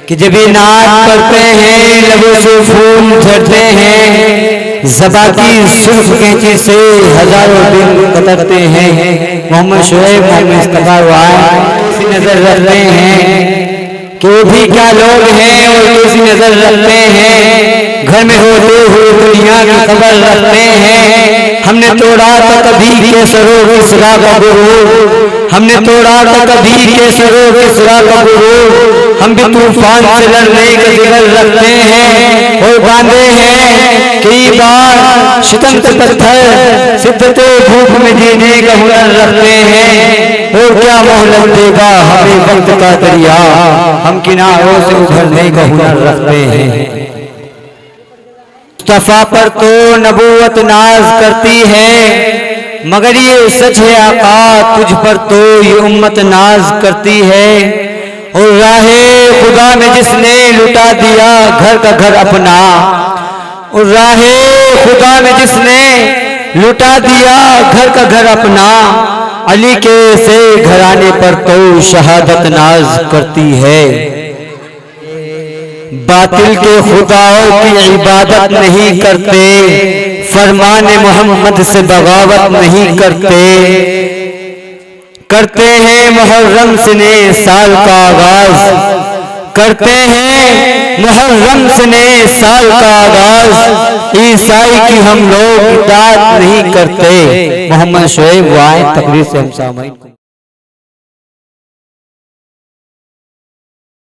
कि जब ये नात पढ़ते हैं लबों से फूल झड़ते हैं, ज़बा की सुर्ख कैंची से हजारों दिन कतरते हैं। मोहम्मद शुएब मोहम्मद मुस्तफा वाई नजर रखते हैं कि वो भी क्या लोग हैं और कैसी नजर रखते हैं। घर में होते हुए दुनिया की खबर रखते हैं। हमने तोड़ा तो कभी केसरो किसरा का गुरूर, हमने तोड़ा तो कभी केसरो किसरा का गुरूर। हम भी तूफान से लड़ने का जिगर रखते हैं और बांधे हैं कई बार शिकन से पत्थर, शिद्दते भूख में जीने का हुनर रखते हैं। और क्या मोहलत देगा हमें वक्त का दरिया, हम किनारों से उभरने का हुनर रखते हैं। मुस्तफा पर तो नबूवत नाज करती है, मगर ये सच है आका तुझ पर तो ये उम्मत नाज करती है। और राहे खुदा में जिसने लुटा दिया घर का घर अपना, और राहे खुदा में जिसने लुटा दिया घर का घर अपना, अली के से घराने पर तो शहादत नाज करती है। बातिल के खुदाओं की इबादत नहीं करते, फरमाने मोहम्मद से बगावत नहीं करते। करते हैं मुहर्रम से नए साल का आगाज, करते हैं मुहर्रम से नए साल का आगाज। ईसाई की हम लोग इताअत नहीं करते। मोहम्मद शुएब वाई तकरीर से हम सामईन।